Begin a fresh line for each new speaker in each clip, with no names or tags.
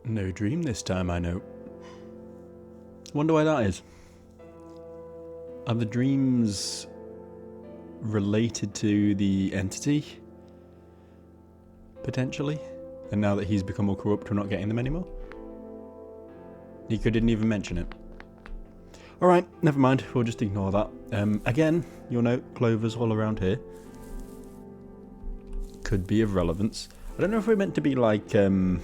No dream this time, I know. Wonder why that is. Are the dreams related to the entity? Potentially? And now that he's become more corrupt, we're not getting them anymore? Nico didn't even mention it. Alright, never mind. We'll just ignore that. Again, you'll note clovers all around here. Could be of relevance. I don't know if we're meant to be like, keeping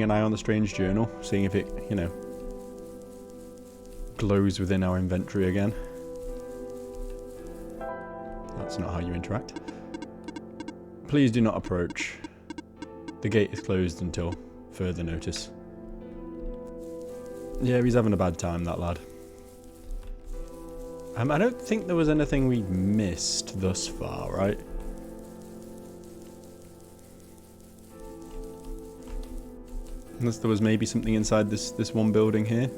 an eye on the strange journal, seeing if it, you know, glows within our inventory again. That's not how you interact. Please do not approach. The gate is closed until further notice. Yeah, he's having a bad time, that lad. I don't think there was anything we missed thus far, right? Unless there was maybe something inside this one building here.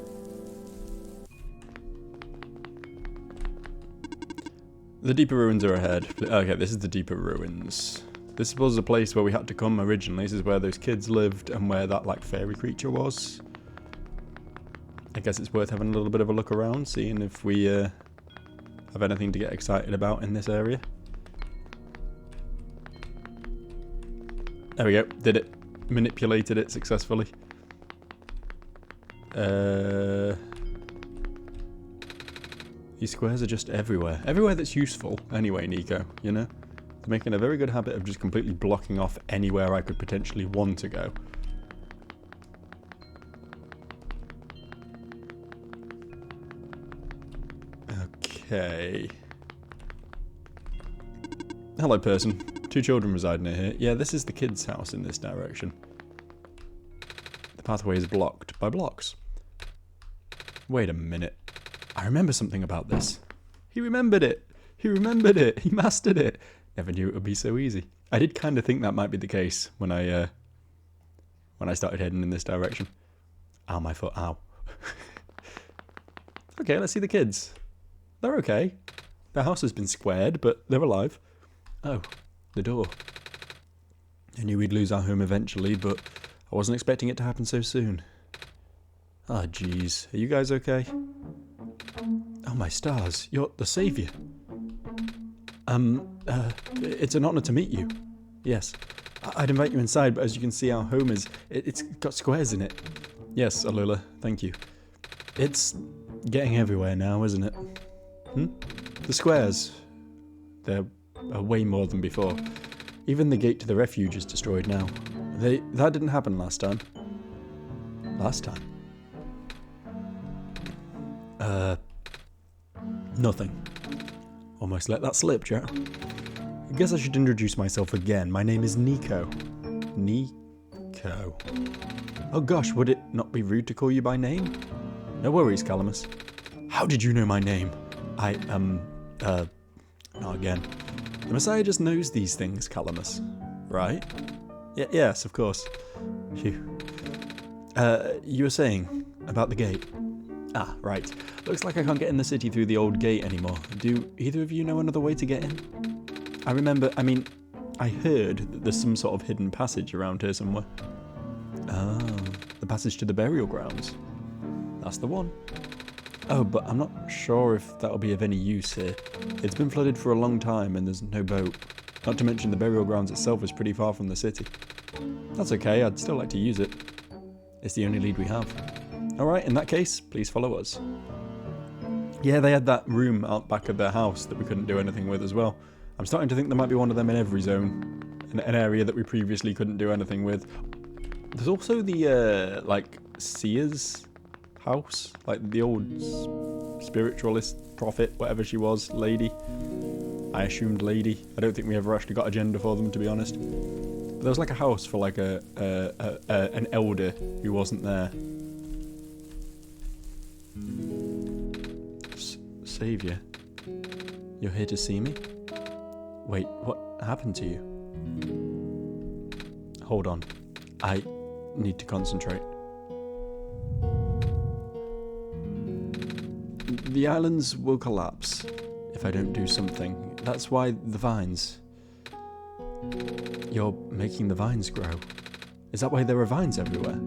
The deeper ruins are ahead. Okay, this is the deeper ruins. This was a place where we had to come originally. This is where those kids lived and where that, like, fairy creature was. I guess it's worth having a little bit of a look around, seeing if we have anything to get excited about in this area. There we go. Did it. Manipulated it successfully. These squares are just everywhere. Everywhere that's useful anyway, Nico, you know? They're making a very good habit of just completely blocking off anywhere I could potentially want to go. Okay. Hello, person. 2 children reside near here. Yeah, this is the kid's house in this direction. The pathway is blocked by blocks. Wait a minute. I remember something about this. He remembered it. He remembered it. He mastered it. Never knew it would be so easy. I did kind of think that might be the case when I started heading in this direction. Ow, my foot. Ow. Okay, let's see the kids. They're okay. Their house has been squared, but they're alive. Oh, the door. I knew we'd lose our home eventually, but I wasn't expecting it to happen so soon. Ah, jeez. Are you guys okay? Oh, my stars. You're the saviour. It's an honour to meet you. Yes. I'd invite you inside, but as you can see, our home it's got squares in it. Yes, Alula. Thank you. It's getting everywhere now, isn't it? The squares. They're way more than before. Even the gate to the refuge is destroyed now. That didn't happen last time. Last time? Nothing. Almost let that slip, Jack. I guess I should introduce myself again. My name is Nico. Nico. Oh gosh, would it not be rude to call you by name? No worries, Calamus. How did you know my name? Not again. The Messiah just knows these things, Calamus. Right? Yes, of course. Phew. You were saying about the gate. Ah, right. Looks like I can't get in the city through the old gate anymore. Do either of you know another way to get in? I heard that there's some sort of hidden passage around here somewhere. Oh, the passage to the burial grounds. That's the one. Oh, but I'm not sure if that'll be of any use here. It's been flooded for a long time and there's no boat. Not to mention the burial grounds itself is pretty far from the city. That's okay, I'd still like to use it. It's the only lead we have. Alright, in that case, please follow us. Yeah, they had that room out back of their house that we couldn't do anything with as well. I'm starting to think there might be one of them in every zone. An area that we previously couldn't do anything with. There's also the, Seer's house. Like, the old spiritualist, prophet, whatever she was, lady. I assumed lady. I don't think we ever actually got a gender for them, to be honest. But there was like a house for like an elder who wasn't there. Saviour, you're here to see me? Wait, what happened to you? Hold on, I need to concentrate. The islands will collapse if I don't do something. That's why the vines. You're making the vines grow. Is that why there are vines everywhere?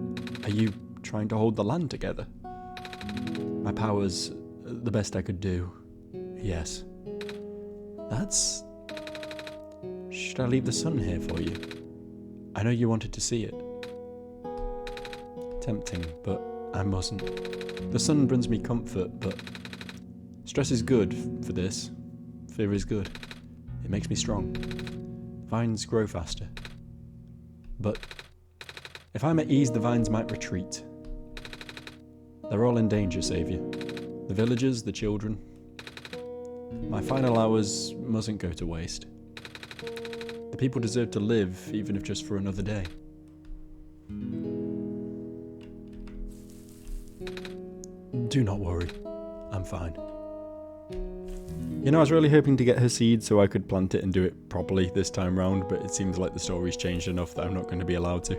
Are you trying to hold the land together? My powers, the best I could do. Yes. That's... Should I leave the sun here for you? I know you wanted to see it. Tempting, but I mustn't. The sun brings me comfort, but... Stress is good for this. Fear is good. It makes me strong. Vines grow faster. But... if I'm at ease, the vines might retreat. They're all in danger, Saviour. The villagers, the children. My final hours mustn't go to waste. The people deserve to live, even if just for another day. Do not worry. I'm fine. You know, I was really hoping to get her seed so I could plant it and do it properly this time round, but it seems like the story's changed enough that I'm not going to be allowed to.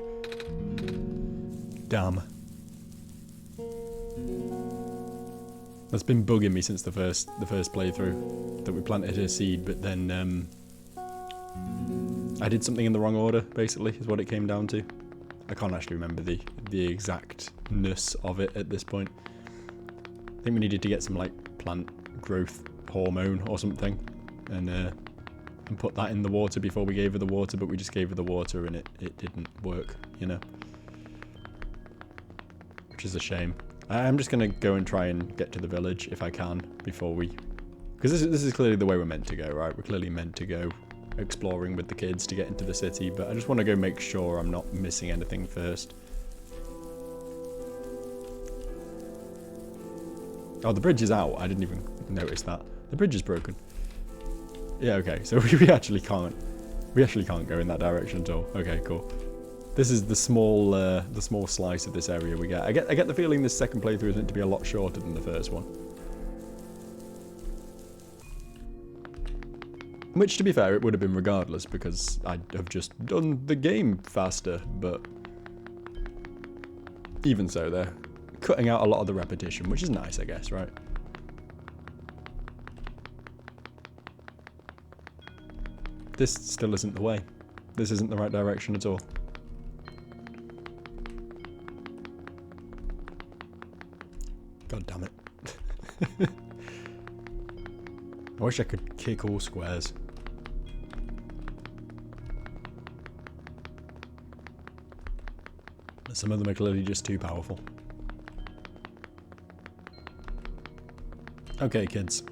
Damn. That's been bugging me since the first playthrough, that we planted her seed, but then I did something in the wrong order, basically, is what it came down to. I can't actually remember the exactness of it at this point. I think we needed to get some, like, plant growth hormone or something, and put that in the water before we gave her the water, but we just gave her the water and it didn't work, you know. Which is a shame. I'm just going to go and try and get to the village if I can before we... because this is clearly the way we're meant to go, right? We're clearly meant to go exploring with the kids to get into the city, but I just want to go make sure I'm not missing anything first. Oh, the bridge is out. I didn't even notice that. The bridge is broken. Yeah, okay. So we actually can't go in that direction at all. Okay, cool. This is the small slice of this area we get. I get the feeling this second playthrough is meant to be a lot shorter than the first one. Which, to be fair, it would have been regardless, because I'd have just done the game faster, but... even so, they're cutting out a lot of the repetition, which is nice, I guess, right? This still isn't the way. This isn't the right direction at all. God damn it. I wish I could kick all squares. But some of them are clearly just too powerful. Okay, kids.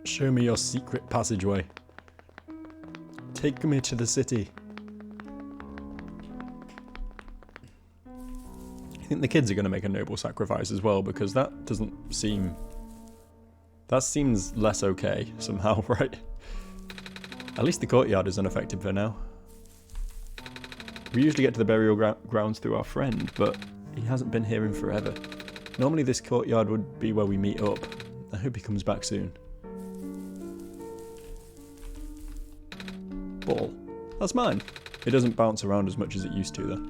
Show me your secret passageway. Take me to the city. I think the kids are going to make a noble sacrifice as well, because that doesn't seem... that seems less okay, somehow, right? At least the courtyard is unaffected for now. We usually get to the burial grounds through our friend, but he hasn't been here in forever. Normally this courtyard would be where we meet up. I hope he comes back soon. Ball. That's mine. It doesn't bounce around as much as it used to, though.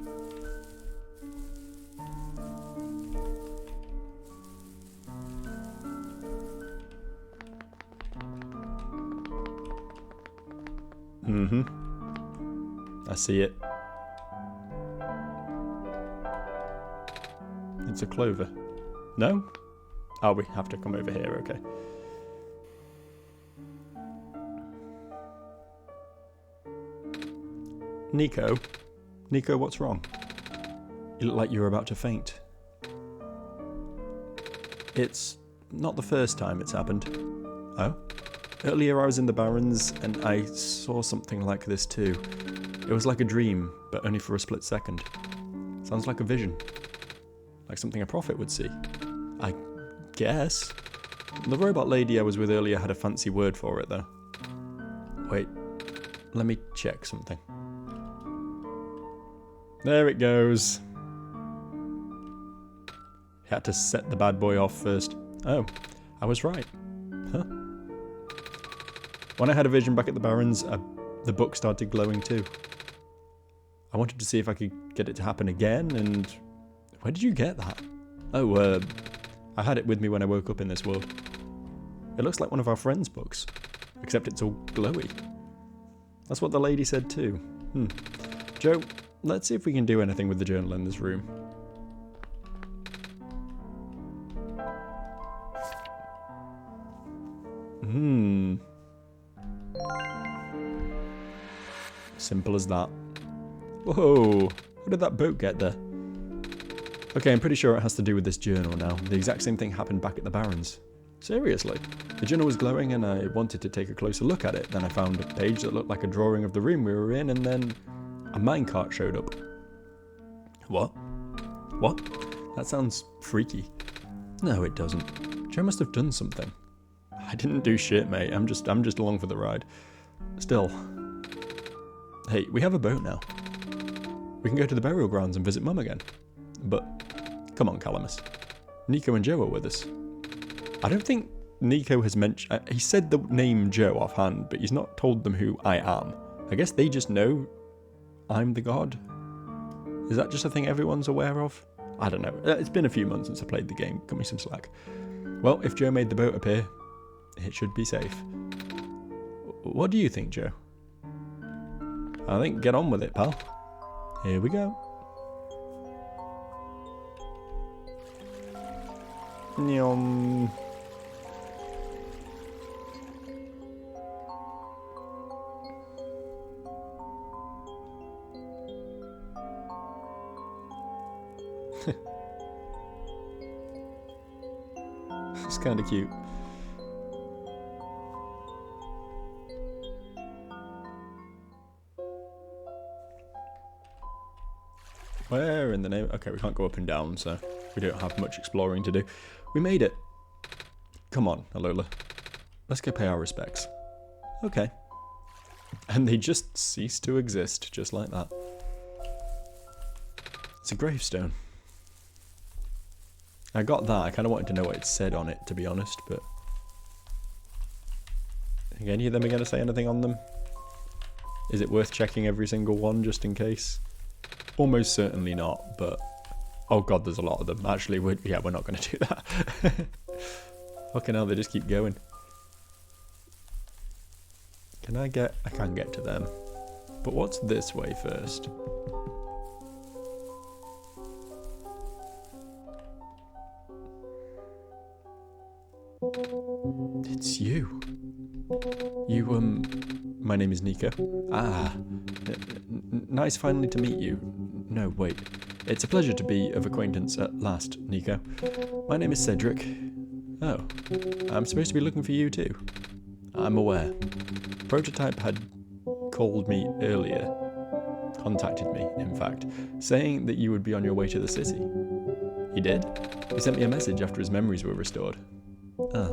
I see it. It's a clover. No? Oh, we have to come over here, okay. Nico? Nico, what's wrong? You look like you're about to faint. It's not the first time it's happened. Oh? Earlier I was in the Barrens and I saw something like this too. It was like a dream, but only for a split second. Sounds like a vision. Like something a prophet would see. I guess. The robot lady I was with earlier had a fancy word for it though. Wait, let me check something. There it goes. Had to set the bad boy off first. Oh, I was right. Huh? When I had a vision back at the Barrens, the book started glowing too. I wanted to see if I could get it to happen again, and... Where did you get that? Oh, I had it with me when I woke up in this world. It looks like one of our friends' books, except it's all glowy. That's what the lady said too. Joe, let's see if we can do anything with the journal in this room. Simple as that. Whoa! How did that boat get there? Okay, I'm pretty sure it has to do with this journal now. The exact same thing happened back at the Barrens. Seriously. The journal was glowing and I wanted to take a closer look at it. Then I found a page that looked like a drawing of the room we were in, and then a minecart showed up. What? What? That sounds freaky. No, it doesn't. Joe must have done something. I didn't do shit, mate. I'm just along for the ride. Still. Hey, we have a boat now. We can go to the burial grounds and visit Mum again. But, come on, Calamus. Nico and Joe are with us. I don't think Nico has mentioned... he said the name Joe offhand, but he's not told them who I am. I guess they just know I'm the god. Is that just a thing everyone's aware of? I don't know. It's been a few months since I played the game. Cut me some slack. Well, if Joe made the boat appear, it should be safe. What do you think, Joe? I think get on with it, pal. Here we go. Nyom. It's kind of cute. Where in the name? Okay, we can't go up and down, so we don't have much exploring to do. We made it. Come on, Alola. Let's go pay our respects. Okay. And they just cease to exist, just like that. It's a gravestone. I got that. I kind of wanted to know what it said on it, to be honest, but... think any of them are going to say anything on them? Is it worth checking every single one, just in case? Almost certainly not, but... oh god, there's a lot of them. Actually, we're not going to do that. Fucking hell, they just keep going. Can I get... I can get to them. But what's this way first? It's you. You, my name is Nico. Ah, nice finally to meet you. No, wait. It's a pleasure to be of acquaintance at last, Nico. My name is Cedric. Oh, I'm supposed to be looking for you too. I'm aware. Prototype had called me earlier. Contacted me, in fact, saying that you would be on your way to the city. He did? He sent me a message after his memories were restored. Ah.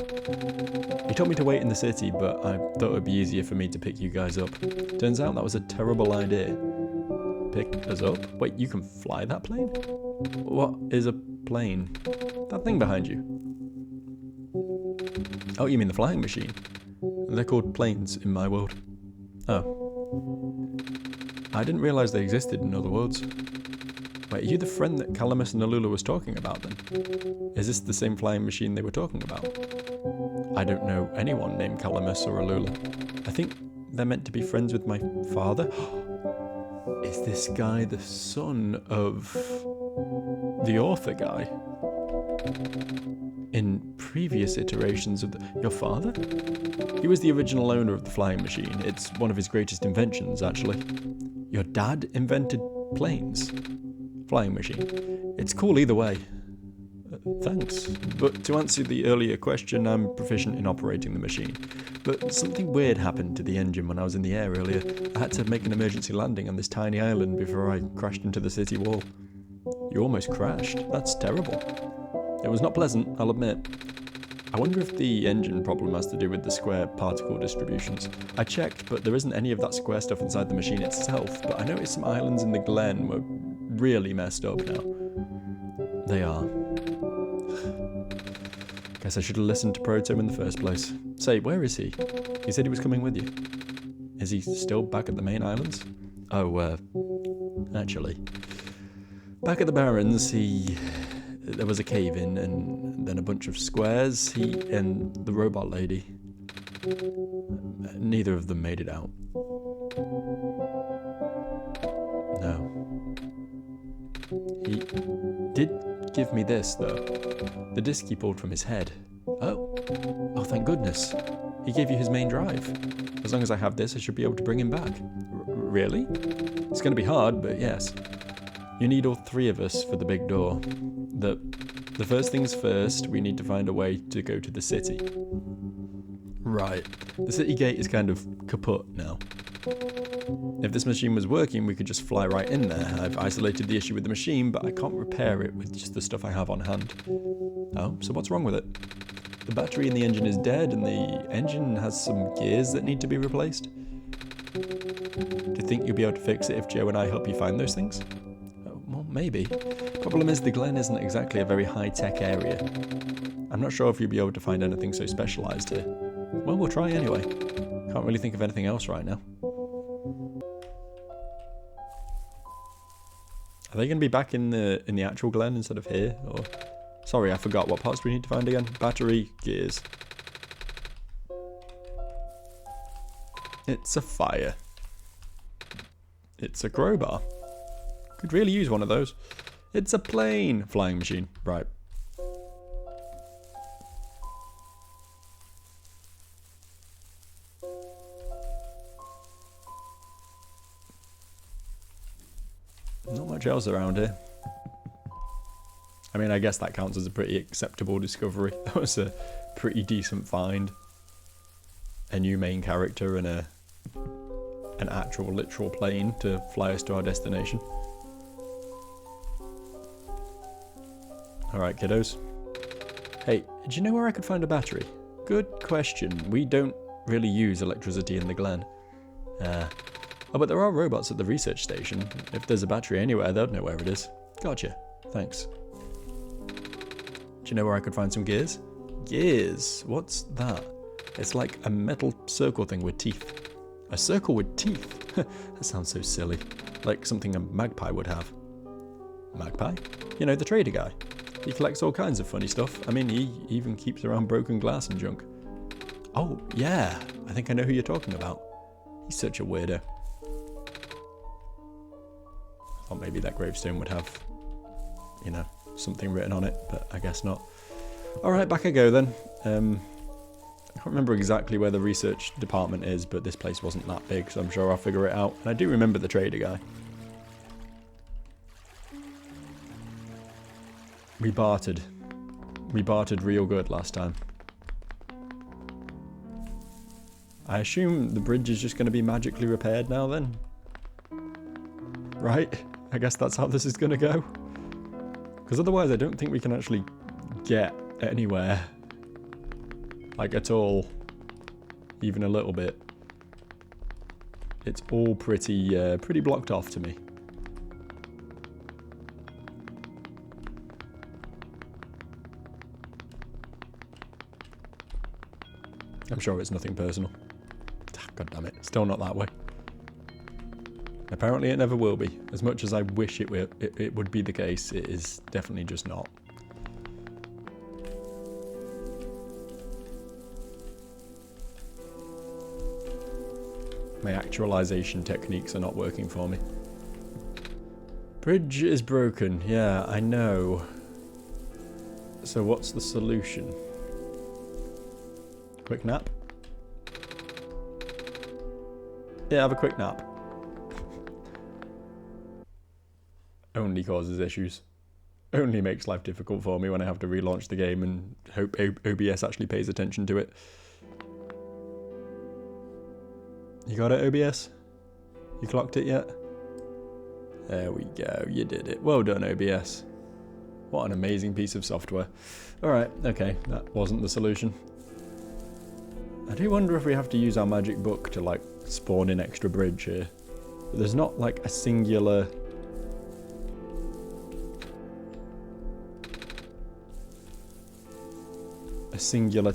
He told me to wait in the city, but I thought it would be easier for me to pick you guys up. Turns out that was a terrible idea. Pick us up? Wait, you can fly that plane? What is a plane? That thing behind you. Oh, you mean the flying machine? They're called planes in my world. Oh. I didn't realise they existed in other worlds. Wait, are you the friend that Calamus and Alula was talking about then? Is this the same flying machine they were talking about? I don't know anyone named Calamus or Alula. I think they're meant to be friends with my father. Is this guy the son of the author guy? In previous iterations of your father? He was the original owner of the flying machine. It's one of his greatest inventions, actually. Your dad invented planes? Flying machine. It's cool either way. Thanks. But to answer the earlier question, I'm proficient in operating the machine. But something weird happened to the engine when I was in the air earlier. I had to make an emergency landing on this tiny island before I crashed into the city wall. You almost crashed? That's terrible. It was not pleasant, I'll admit. I wonder if the engine problem has to do with the square particle distributions. I checked, but there isn't any of that square stuff inside the machine itself, but I noticed some islands in the glen were really messed up now. They are. Guess I should have listened to Proto in the first place. Say, where is he? He said he was coming with you. Is he still back at the main islands? Oh, actually. Back at the Barrens, there was a cave-in and then a bunch of squares. He and the robot lady. Neither of them made it out. No. He did give me this, though. The disc he pulled from his head. Oh. Oh, thank goodness. He gave you his main drive. As long as I have this, I should be able to bring him back. Really? It's going to be hard, but yes. You need all three of us for the big door. The first things first, we need to find a way to go to the city. Right. The city gate is kind of kaput now. If this machine was working, we could just fly right in there. I've isolated the issue with the machine, but I can't repair it with just the stuff I have on hand. Oh, so what's wrong with it? The battery in the engine is dead, and the engine has some gears that need to be replaced. Do you think you'll be able to fix it if Joe and I help you find those things? Oh, well, maybe. Problem is, the Glen isn't exactly a very high-tech area. I'm not sure if you'll be able to find anything so specialised here. Well, we'll try anyway. Can't really think of anything else right now. Are they going to be back in the actual Glen instead of here? Or sorry, I forgot. What parts do we need to find again? Battery, gears. It's a fire. It's a crowbar. Could really use one of those. It's a plane. Flying machine. Right. Not much else around here. I mean, I guess that counts as a pretty acceptable discovery. That was a pretty decent find. A new main character and an actual literal plane to fly us to our destination. Alright, kiddos. Hey, do you know where I could find a battery? Good question. We don't really use electricity in the Glen. Oh, but there are robots at the research station. If there's a battery anywhere, they'll know where it is. Gotcha. Thanks. Do you know where I could find some gears? Gears? What's that? It's like a metal circle thing with teeth. A circle with teeth? That sounds so silly. Like something a magpie would have. Magpie? You know, the trader guy. He collects all kinds of funny stuff. I mean, he even keeps around broken glass and junk. Oh, yeah. I think I know who you're talking about. He's such a weirdo. I thought maybe that gravestone would have, you know, something written on it, but I guess not. Alright, back I go then. I can't remember exactly where the research department is, but this place wasn't that big, so I'm sure I'll figure it out. And I do remember the trader guy. We bartered. We bartered real good last time. I assume the bridge is just going to be magically repaired now then? Right? I guess that's how this is going to go. Because otherwise I don't think we can actually get anywhere. Like at all. Even a little bit. It's all pretty blocked off to me. I'm sure it's nothing personal. God damn it, still not that way. Apparently it never will be. As much as I wish it would be the case, it is definitely just not. My actualization techniques are not working for me. Bridge is broken. Yeah, I know. So what's the solution? Quick nap? Yeah, have a quick nap. Only causes issues. Only makes life difficult for me when I have to relaunch the game and hope OBS actually pays attention to it. You got it, OBS? You clocked it yet? There we go, you did it. Well done, OBS. What an amazing piece of software. Alright, okay, that wasn't the solution. I do wonder if we have to use our magic book to, like, spawn in extra bridge here. But there's not, like, a singular...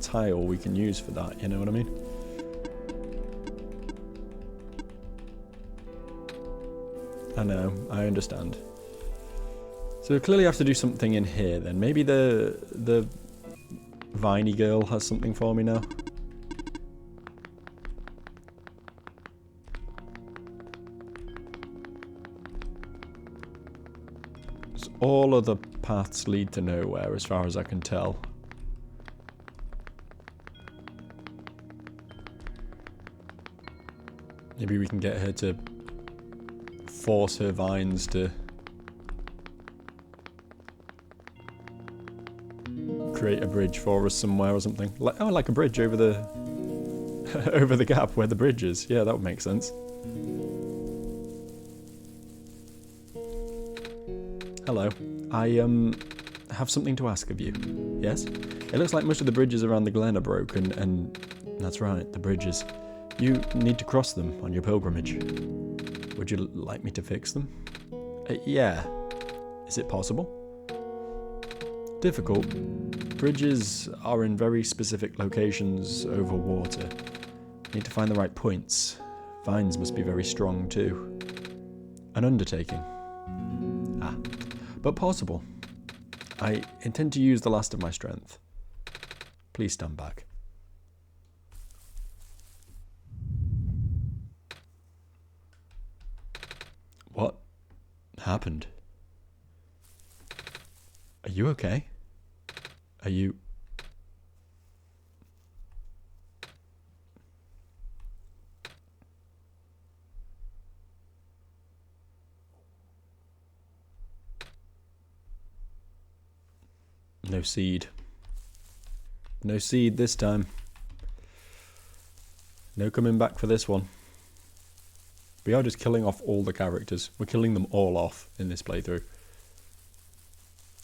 tile we can use for that, you know what I mean? I know, I understand. So we clearly have to do something in here then. Maybe the Viney girl has something for me now. all other paths lead to nowhere, as far as I can tell. Maybe we can get her to force her vines to create a bridge for us somewhere or something. Like a bridge over the over the gap where the bridge is. Yeah, that would make sense. Hello. I have something to ask of you. Yes? It looks like most of the bridges around the glen are broken, and that's right, the bridges. You need to cross them on your pilgrimage. Would you like me to fix them? Yeah. Is it possible? Difficult. Bridges are in very specific locations over water. Need to find the right points. Vines must be very strong too. An undertaking. Ah. But possible. I intend to use the last of my strength. Please stand back. What happened? Are you okay? Are you... No seed. No seed this time. No coming back for this one. We are just killing off all the characters. We're killing them all off in this playthrough.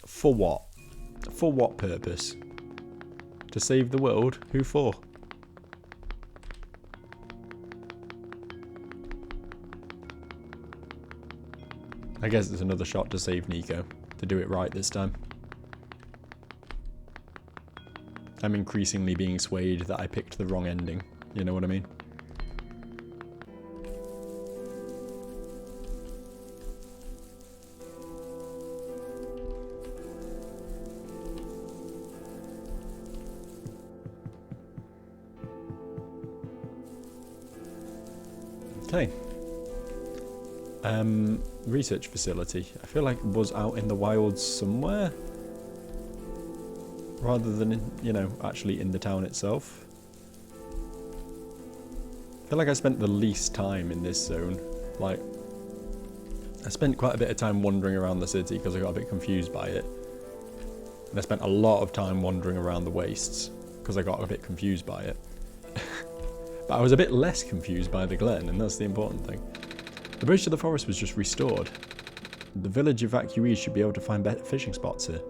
For what? For what purpose? To save the world? Who for? I guess it's another shot to save Nico. To do it right this time. I'm increasingly being swayed that I picked the wrong ending. You know what I mean? Okay. Research facility. I feel like it was out in the wilds somewhere. Rather than, you know, actually in the town itself. I feel like I spent the least time in this zone. Like, I spent quite a bit of time wandering around the city because I got a bit confused by it. And I spent a lot of time wandering around the wastes because I got a bit confused by it. But I was a bit less confused by the glen, and that's the important thing. The bridge to the forest was just restored. The village evacuees should be able to find better fishing spots here.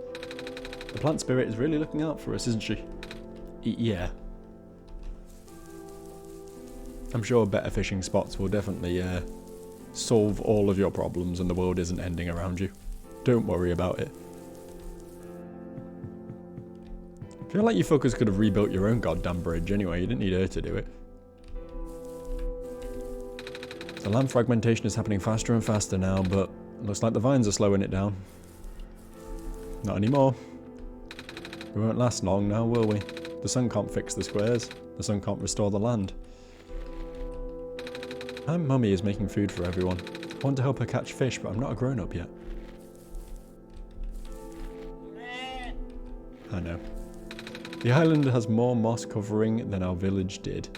The plant spirit is really looking out for us, isn't she? Yeah. I'm sure better fishing spots will definitely solve all of your problems and the world isn't ending around you. Don't worry about it. I feel like you fuckers could have rebuilt your own goddamn bridge anyway. You didn't need her to do it. The land fragmentation is happening faster and faster now, but it looks like the vines are slowing it down. Not anymore. We won't last long now, will we? The sun can't fix the squares. The sun can't restore the land. My mummy is making food for everyone. I want to help her catch fish, but I'm not a grown-up yet. I know. The island has more moss covering than our village did.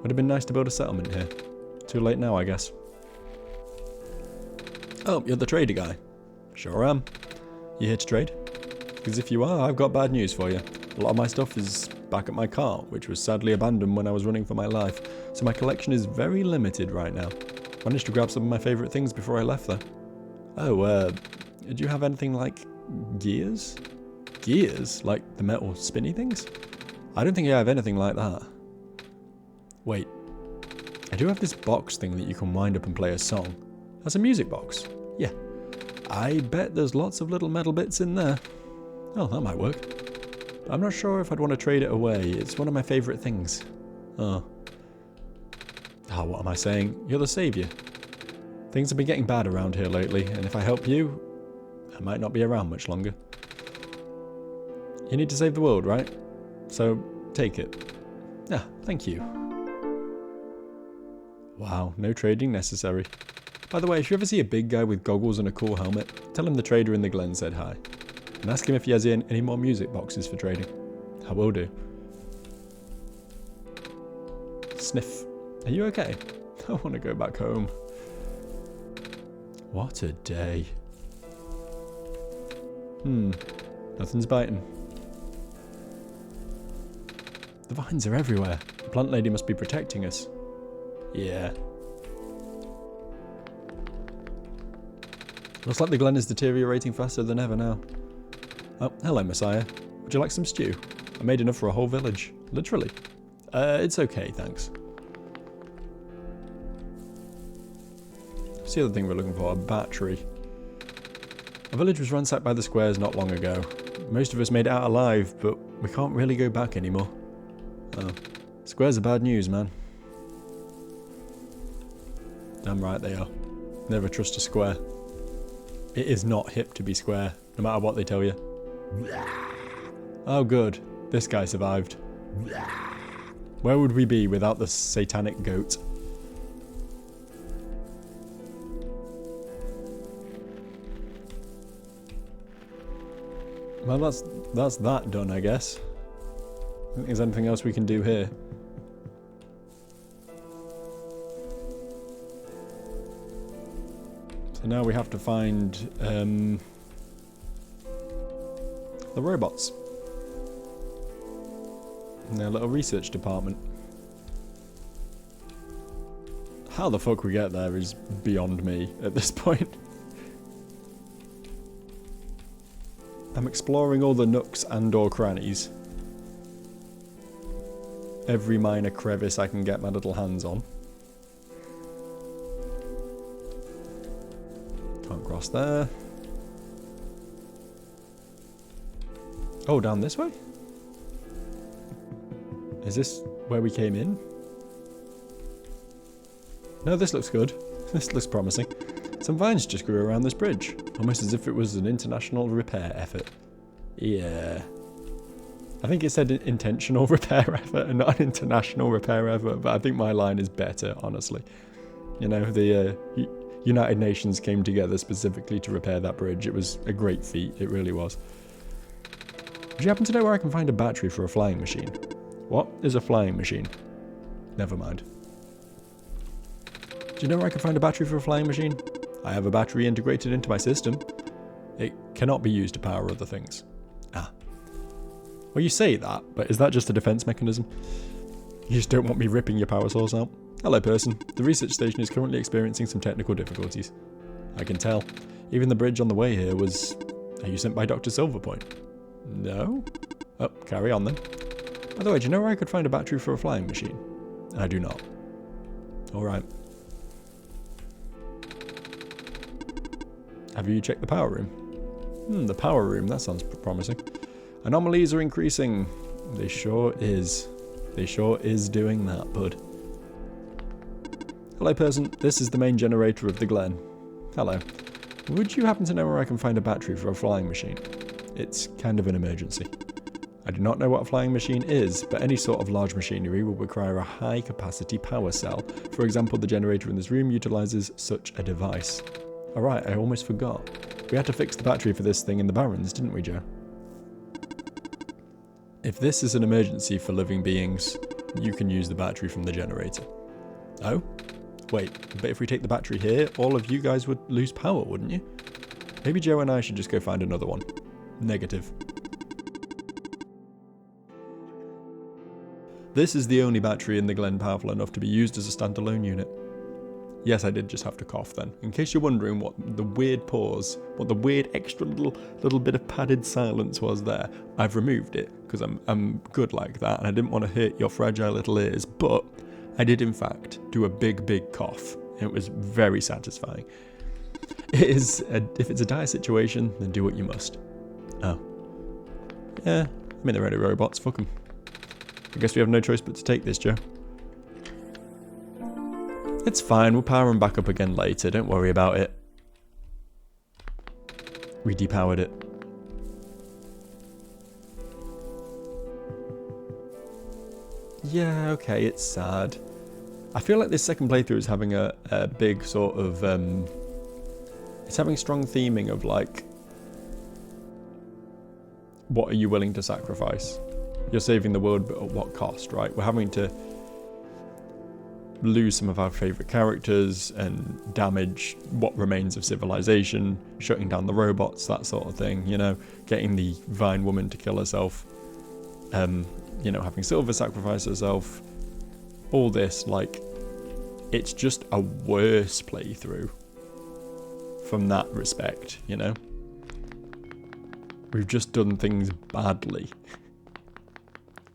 Would have been nice to build a settlement here. Too late now, I guess. Oh, you're the trader guy. Sure am. You here to trade? Because if you are, I've got bad news for you. A lot of my stuff is back at my cart, which was sadly abandoned when I was running for my life, so my collection is very limited right now. Managed to grab some of my favourite things before I left though. Oh, do you have anything like gears? Gears? Like the metal spinny things? I don't think I have anything like that. Wait. I do have this box thing that you can wind up and play a song. That's a music box. Yeah. I bet there's lots of little metal bits in there. Oh, that might work. I'm not sure if I'd want to trade it away. It's one of my favourite things. Oh. Oh, what am I saying? You're the saviour. Things have been getting bad around here lately, and if I help you, I might not be around much longer. You need to save the world, right? So, take it. Ah, thank you. Wow, no trading necessary. By the way, if you ever see a big guy with goggles and a cool helmet, tell him the trader in the Glen said hi. And ask him if he has any more music boxes for trading. I will do. Sniff. Are you okay? I want to go back home. What a day. Nothing's biting. The vines are everywhere. The plant lady must be protecting us. Yeah. Looks like the Glen is deteriorating faster than ever now. Oh, hello, Messiah. Would you like some stew? I made enough for a whole village. Literally. It's okay, thanks. What's the other thing we're looking for? A battery. A village was ransacked by the squares not long ago. Most of us made it out alive, but we can't really go back anymore. Oh. Squares are bad news, man. Damn right they are. Never trust a square. It is not hip to be square, no matter what they tell you. Oh good, this guy survived. Where would we be without the satanic goat? Well, that's that done, I guess. I don't think there's anything else we can do here. So now we have to find the robots in their little research department. How the fuck we get there is beyond me at this point. I'm exploring all the nooks and or crannies. Every minor crevice I can get my little hands on. Can't cross there. Oh, down this way? Is this where we came in? No, this looks good. This looks promising. Some vines just grew around this bridge, almost as if it was an international repair effort. Yeah. I think it said intentional repair effort and not an international repair effort, but I think my line is better, honestly. You know, the United Nations came together specifically to repair that bridge. It was a great feat, it really was. Do you happen to know where I can find a battery for a flying machine? What is a flying machine? Never mind. Do you know where I can find a battery for a flying machine? I have a battery integrated into my system. It cannot be used to power other things. Ah. Well, you say that, but is that just a defense mechanism? You just don't want me ripping your power source out? Hello, person. The research station is currently experiencing some technical difficulties. I can tell. Even the bridge on the way here was... Are you sent by Dr. Silverpoint? No? Oh, carry on then. By the way, do you know where I could find a battery for a flying machine? I do not. Alright. Have you checked the power room? The power room, that sounds promising. Anomalies are increasing. They sure is. They sure is doing that, bud. Hello, person. This is the main generator of the Glen. Hello. Would you happen to know where I can find a battery for a flying machine? It's kind of an emergency. I do not know what a flying machine is, but any sort of large machinery will require a high-capacity power cell. For example, the generator in this room utilizes such a device. Alright, I almost forgot. We had to fix the battery for this thing in the Barrens, didn't we, Joe? If this is an emergency for living beings, you can use the battery from the generator. Oh? Wait, but if we take the battery here, all of you guys would lose power, wouldn't you? Maybe Joe and I should just go find another one. Negative. This is the only battery in the Glen powerful enough to be used as a standalone unit. Yes, I did just have to cough then. In case you're wondering what the weird pause, what the weird extra little bit of padded silence was there, I've removed it because I'm good like that and I didn't want to hurt your fragile little ears, but I did in fact do a big cough. It was very satisfying. It is, if it's a dire situation, then do what you must. Oh. Yeah, I mean they're only robots, fuck them. I guess we have no choice but to take this, Joe. It's fine, we'll power them back up again later, don't worry about it. We depowered it. Yeah, okay, it's sad. I feel like this second playthrough is having a big sort of... it's having strong theming of, like, what are you willing to sacrifice? You're saving the world, but at what cost, right? We're having to lose some of our favourite characters and damage what remains of civilization, shutting down the robots, that sort of thing, you know, getting the Vine woman to kill herself, you know, having Silver sacrifice herself, all this, like, it's just a worse playthrough from that respect, you know? We've just done things badly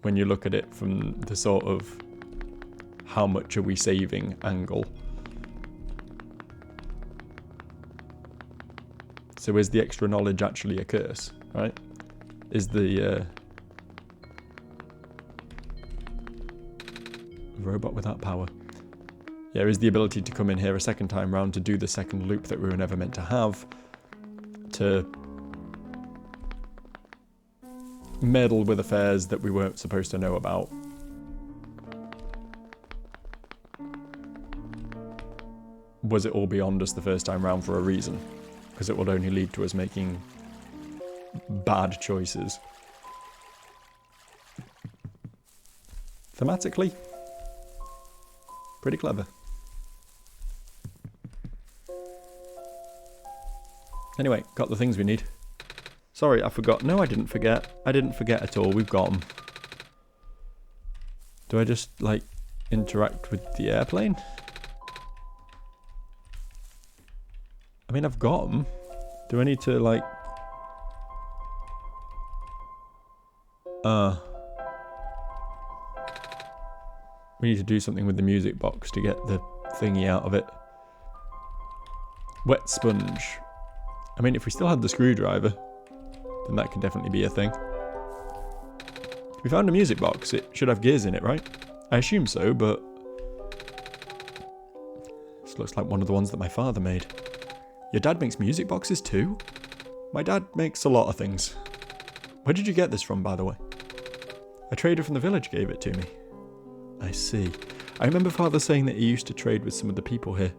when you look at it from the sort of how much are we saving angle. So is the extra knowledge actually a curse, right? Is the robot without power? Yeah, is the ability to come in here a second time round to do the second loop that we were never meant to have, to meddle with affairs that we weren't supposed to know about. Was it all beyond us the first time round for a reason? Because it will only lead to us making bad choices. Thematically, pretty clever. Anyway, got the things we need. Sorry, I forgot. No, I didn't forget. I didn't forget at all. We've got them. Do I just, like, interact with the airplane? I mean, I've got them. Do I need to, like... we need to do something with the music box to get the thingy out of it. Wet sponge. I mean, if we still had the screwdriver, then that could definitely be a thing. We found a music box. It should have gears in it, right? I assume so, but... this looks like one of the ones that my father made. Your dad makes music boxes too? My dad makes a lot of things. Where did you get this from, by the way? A trader from the village gave it to me. I see. I remember father saying that he used to trade with some of the people here.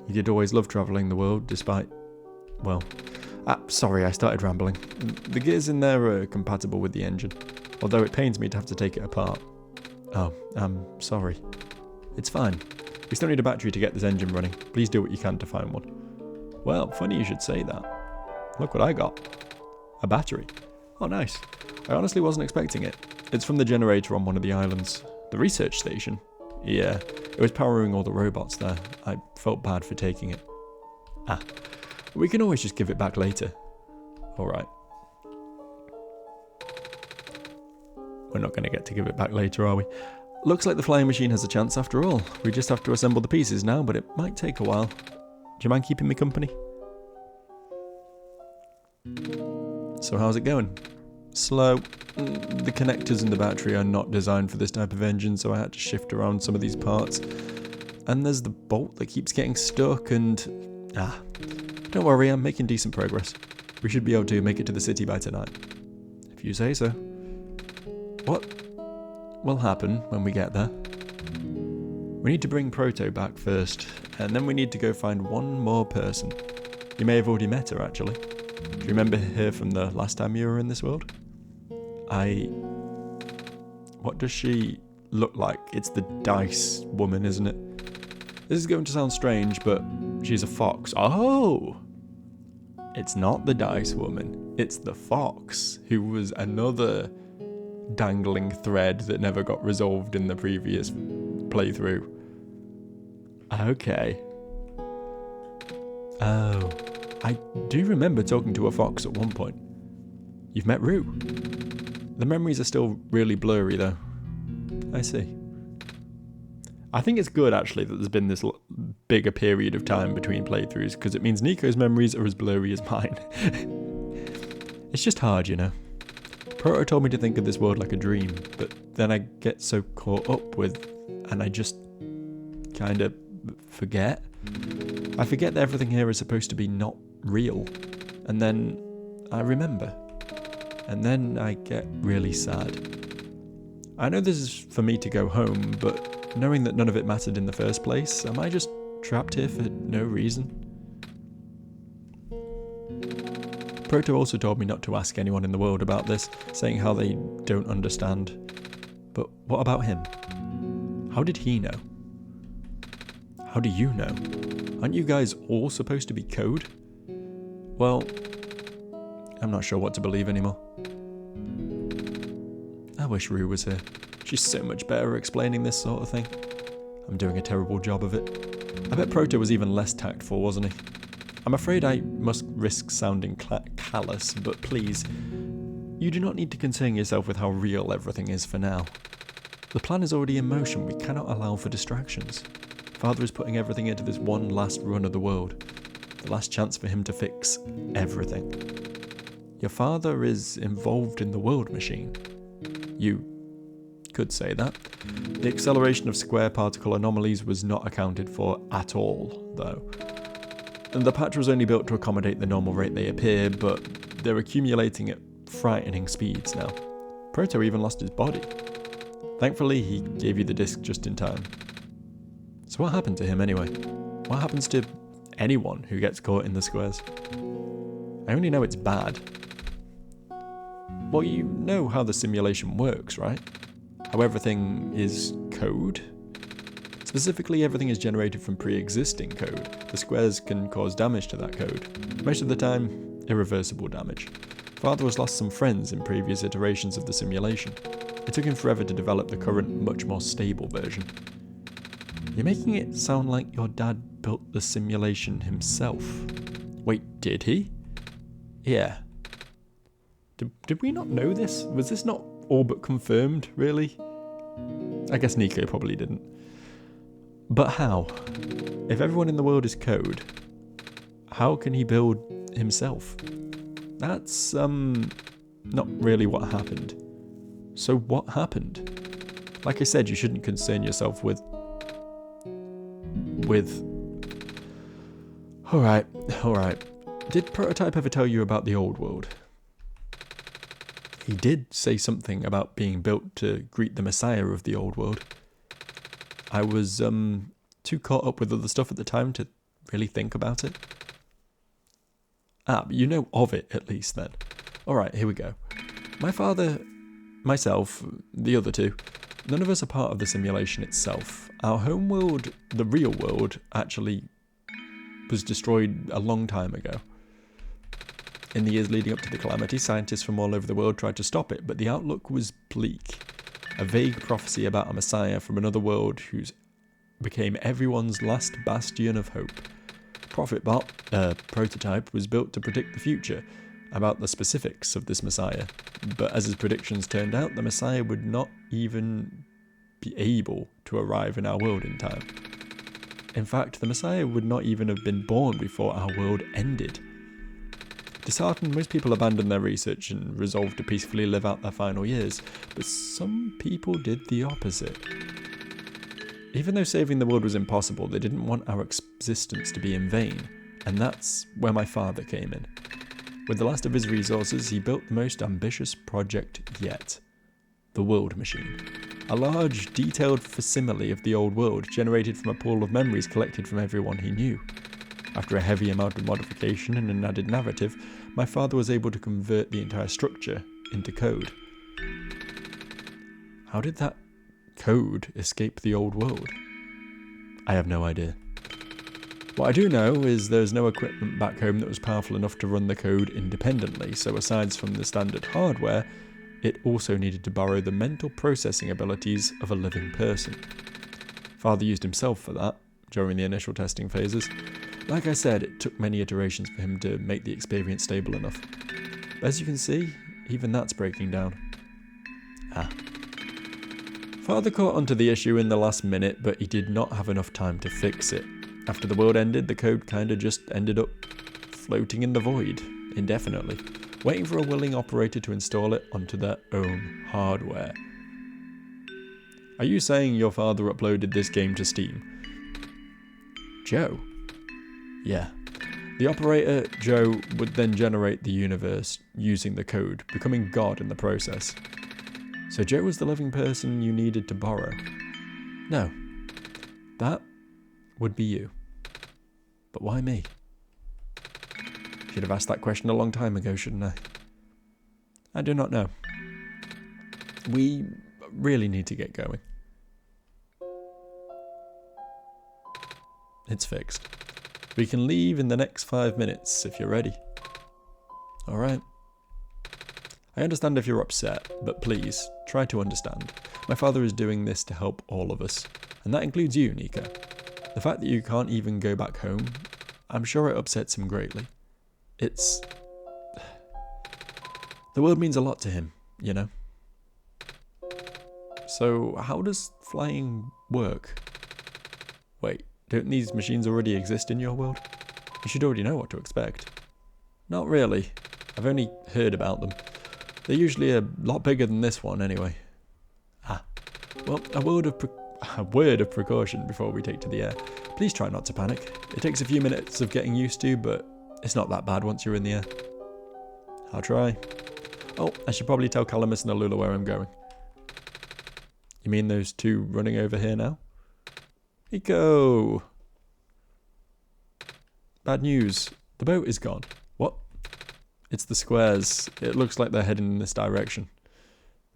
He did always love travelling the world, despite... well... sorry, I started rambling. The gears in there are compatible with the engine, although it pains me to have to take it apart. Oh, I'm sorry. It's fine. We still need a battery to get this engine running. Please do what you can to find one. Well, funny you should say that. Look what I got. A battery. Oh, nice. I honestly wasn't expecting it. It's from the generator on one of the islands. The research station. Yeah, it was powering all the robots there. I felt bad for taking it. Ah, we can always just give it back later. Alright. We're not going to get to give it back later, are we? Looks like the flying machine has a chance after all. We just have to assemble the pieces now, but it might take a while. Do you mind keeping me company? So how's it going? Slow. The connectors in the battery are not designed for this type of engine, so I had to shift around some of these parts. And there's the bolt that keeps getting stuck and... don't worry, I'm making decent progress. We should be able to make it to the city by tonight. If you say so. What will happen when we get there? We need to bring Proto back first, and then we need to go find one more person. You may have already met her, actually. Do you remember her from the last time you were in this world? What does she look like? It's the dice woman, isn't it? This is going to sound strange, but she's a fox. Oh! It's not the dice woman. It's the fox, who was another dangling thread that never got resolved in the previous playthrough. Okay. Oh. I do remember talking to a fox at one point. You've met Rue. The memories are still really blurry, though. I see. I think it's good, actually, that there's been this bigger period of time between playthroughs, because it means Nico's memories are as blurry as mine. It's just hard, you know. Proto told me to think of this world like a dream, but then I get so caught up with, and I just kind of forget. I forget that everything here is supposed to be not real, and then I remember, and then I get really sad. I know this is for me to go home, but knowing that none of it mattered in the first place? Am I just trapped here for no reason? Proto also told me not to ask anyone in the world about this, saying how they don't understand. But what about him? How did he know? How do you know? Aren't you guys all supposed to be code? Well, I'm not sure what to believe anymore. I wish Rue was here. She's so much better at explaining this sort of thing. I'm doing a terrible job of it. I bet Proto was even less tactful, wasn't he? I'm afraid I must risk sounding callous, but please, you do not need to concern yourself with how real everything is for now. The plan is already in motion. We cannot allow for distractions. Father is putting everything into this one last run of the world. The last chance for him to fix everything. Your father is involved in the world machine. You could say that. The acceleration of square particle anomalies was not accounted for at all, though. And the patch was only built to accommodate the normal rate they appear, but they're accumulating at frightening speeds now. Proto even lost his body. Thankfully, he gave you the disc just in time. So what happened to him anyway? What happens to anyone who gets caught in the squares? I only know it's bad. Well, you know how the simulation works, right? How everything is code? Specifically, everything is generated from pre-existing code. The squares can cause damage to that code. Most of the time, irreversible damage. Father has lost some friends in previous iterations of the simulation. It took him forever to develop the current, much more stable version. You're making it sound like your dad built the simulation himself. Wait, did he? Yeah. Did we not know this? Was this not all but confirmed, really? I guess Nico probably didn't. But how? If everyone in the world is code, how can he build himself? That's, not really what happened. So what happened? Like I said, you shouldn't concern yourself with... Alright. Did Prototype ever tell you about the old world? He did say something about being built to greet the Messiah of the old world. I was, too caught up with other stuff at the time to really think about it. Ah, but you know of it, at least, then. Alright, here we go. My father, myself, the other two, none of us are part of the simulation itself. Our home world, the real world, actually was destroyed a long time ago. In the years leading up to the calamity, scientists from all over the world tried to stop it, but the outlook was bleak. A vague prophecy about a messiah from another world who became everyone's last bastion of hope. Prototype was built to predict the future, about the specifics of this messiah. But as his predictions turned out, the messiah would not even be able to arrive in our world in time. In fact, the messiah would not even have been born before our world ended. Disheartened, most people abandoned their research and resolved to peacefully live out their final years, but some people did the opposite. Even though saving the world was impossible, they didn't want our existence to be in vain, and that's where my father came in. With the last of his resources, he built the most ambitious project yet. The world machine. A large, detailed facsimile of the old world, generated from a pool of memories collected from everyone he knew. After a heavy amount of modification and an added narrative, my father was able to convert the entire structure into code. How did that code escape the old world? I have no idea. What I do know is there's no equipment back home that was powerful enough to run the code independently, so aside from the standard hardware, it also needed to borrow the mental processing abilities of a living person. Father used himself for that during the initial testing phases. Like I said, it took many iterations for him to make the experience stable enough. As you can see, even that's breaking down. Father caught onto the issue in the last minute, but he did not have enough time to fix it. After the world ended, the code kinda just ended up floating in the void, indefinitely, waiting for a willing operator to install it onto their own hardware. Are you saying your father uploaded this game to Steam? Joe? Yeah. The operator, Joe, would then generate the universe using the code, becoming God in the process. So Joe was the living person you needed to borrow? No, That would be you. But why me? Should have asked that question a long time ago, shouldn't I? I do not know. We really need to get going. It's fixed. We can leave in the next 5 minutes if you're ready. Alright. I understand if you're upset, but please, try to understand. My father is doing this to help all of us. And that includes you, Nico. The fact that you can't even go back home, I'm sure it upsets him greatly. It's... The world means a lot to him, you know? So, how does flying work? Wait, don't these machines already exist in your world? You should already know what to expect. Not really. I've only heard about them. They're usually a lot bigger than this one, anyway. Ah. Well, a word of precaution before we take to the air. Please try not to panic. It takes a few minutes of getting used to, but it's not that bad once you're in the air. I'll try. Oh, I should probably tell Calamus and Alula where I'm going. You mean those two running over here now? Nico! Bad news. The boat is gone. What? It's the squares. It looks like they're heading in this direction.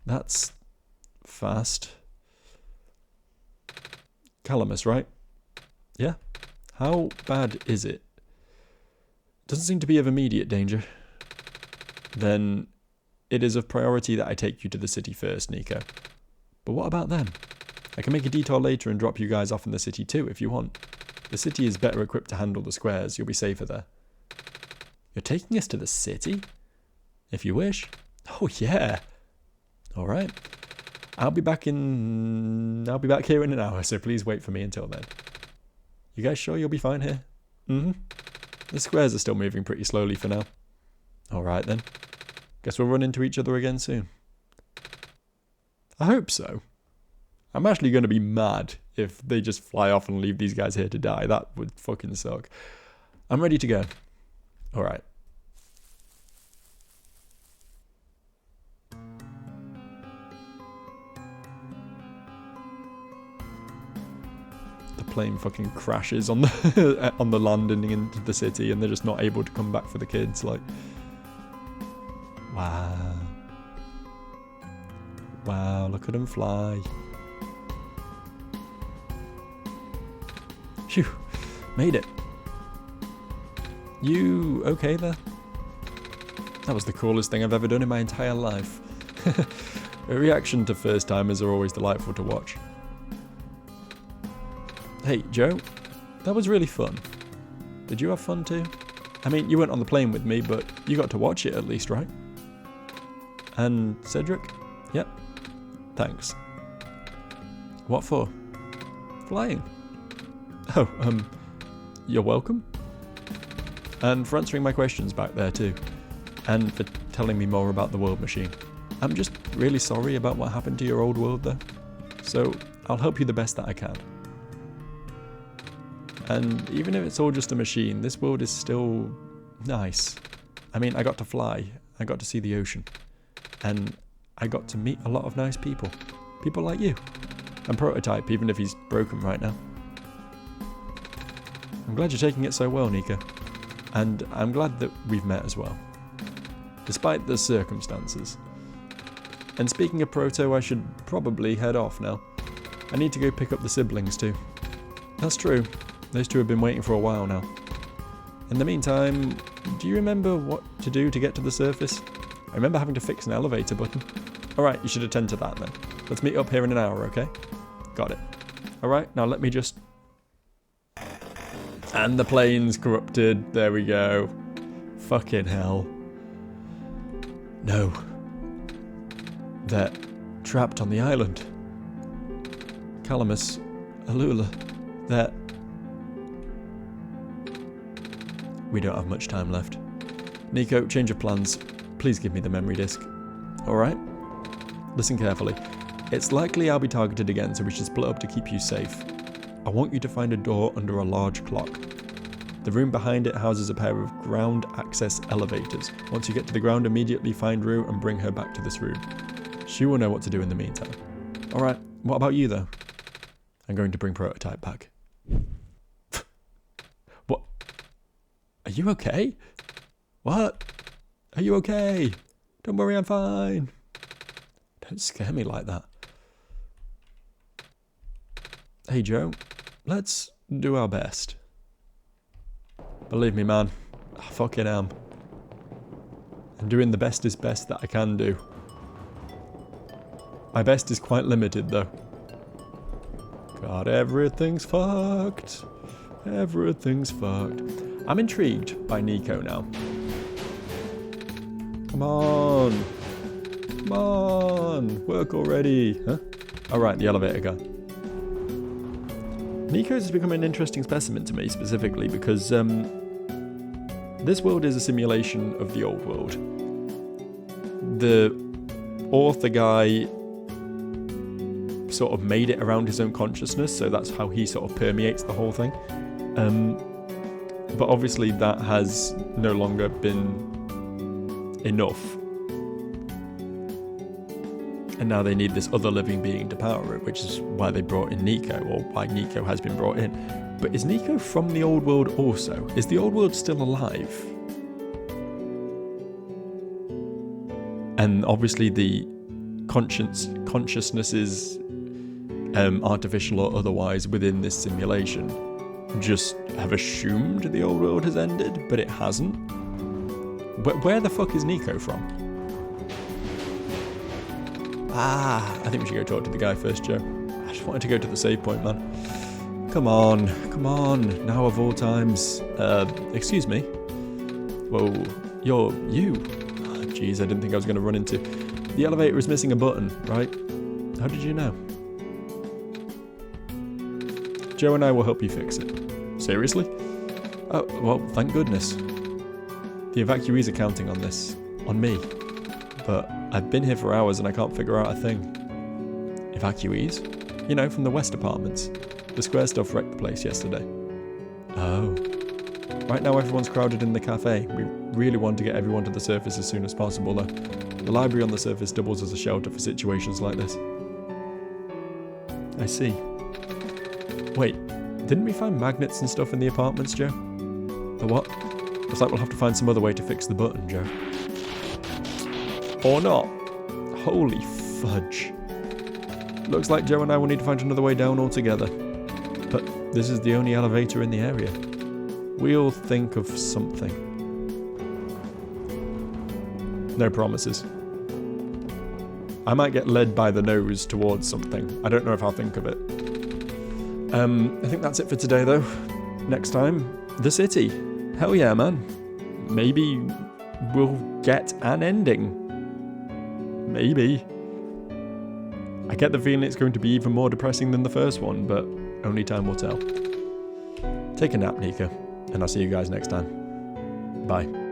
That's fast. Calamus, right? Yeah? How bad is it? Doesn't seem to be of immediate danger. Then it is of priority that I take you to the city first, Nico. But what about them? I can make a detour later and drop you guys off in the city too if you want. The city is better equipped to handle the squares. You'll be safer there. You're taking us to the city? If you wish. Oh yeah. Alright. I'll be back here in an hour, so please wait for me until then. You guys sure you'll be fine here? Mm-hmm. The squares are still moving pretty slowly for now. Alright then. Guess we'll run into each other again soon. I hope so. I'm actually going to be mad if they just fly off and leave these guys here to die. That would fucking suck. I'm ready to go. Alright. The plane fucking crashes on the on the landing into the city, and they're just not able to come back for the kids. Like, wow. Wow, look at them fly. Phew, made it. You okay there? That was the coolest thing I've ever done in my entire life. A reaction to first timers are always delightful to watch. Hey, Joe, that was really fun. Did you have fun too? I mean, you weren't on the plane with me, but you got to watch it at least, right? And Cedric? Yep. Thanks. What for? Flying. Oh, you're welcome. And for answering my questions back there too. And for telling me more about the world machine. I'm just really sorry about what happened to your old world though. So I'll help you the best that I can. And even if it's all just a machine, this world is still nice. I mean, I got to fly. I got to see the ocean. And I got to meet a lot of nice people. People like you. And Prototype, even if he's broken right now. I'm glad you're taking it so well, Nico. And I'm glad that we've met as well. Despite the circumstances. And speaking of Proto, I should probably head off now. I need to go pick up the siblings too. That's true. Those two have been waiting for a while now. In the meantime, do you remember what to do to get to the surface? I remember having to fix an elevator button. Alright, you should attend to that then. Let's meet up here in an hour, okay? Got it. Alright, now let me just... And the plane's corrupted. There we go. Fucking hell. No. They're trapped on the island. Calamus, Alula, they're... We don't have much time left. Nico, change of plans. Please give me the memory disk. Alright? Listen carefully. It's likely I'll be targeted again, so we should split up to keep you safe. I want you to find a door under a large clock. The room behind it houses a pair of ground access elevators. Once you get to the ground, immediately find Rue and bring her back to this room. She will know what to do in the meantime. Alright, what about you though? I'm going to bring Prototype back. What? Are you okay? What? Are you okay? Don't worry, I'm fine. Don't scare me like that. Hey, Joe. Let's do our best. Believe me, man. I fucking am. I'm doing the bestest best that I can do. My best is quite limited, though. God, everything's fucked. Everything's fucked. I'm intrigued by Nico now. Come on. Come on. Work already. Huh? Alright, the elevator guy. Nico's has become an interesting specimen to me, specifically because this world is a simulation of the old world. The author guy sort of made it around his own consciousness, so that's how he sort of permeates the whole thing. But obviously that has no longer been enough. And now they need this other living being to power it, which is why they brought in Nico, or why Nico has been brought in. But is Nico from the old world also? Is the old world still alive? And obviously the consciousness is artificial or otherwise within this simulation. Just have assumed the old world has ended, but it hasn't. Where the fuck is Nico from? I think we should go talk to the guy first, Joe. I just wanted to go to the save point, man. Come on, now of all times. Excuse me. Whoa, you're you. Oh, jeez, I didn't think I was going to run into. The elevator is missing a button, right? How did you know? Joe and I will help you fix it. Seriously? Oh, well, thank goodness. The evacuees are counting on this. On me. But I've been here for hours and I can't figure out a thing. Evacuees? You know, from the West apartments. The square stuff wrecked the place yesterday. Oh. Right now everyone's crowded in the cafe. We really want to get everyone to the surface as soon as possible though. The library on the surface doubles as a shelter for situations like this. I see. Wait, didn't we find magnets and stuff in the apartments, Joe? The what? Looks like we'll have to find some other way to fix the button, Joe. Or not. Holy fudge. Looks like Joe and I will need to find another way down altogether. But this is the only elevator in the area. We'll think of something. No promises. I might get led by the nose towards something. I don't know if I'll think of it. I think that's it for today, though. Next time, the city. Hell yeah, man. Maybe we'll get an ending. Maybe. I get the feeling it's going to be even more depressing than the first one, but only time will tell. Take a nap, Nika, and I'll see you guys next time. Bye.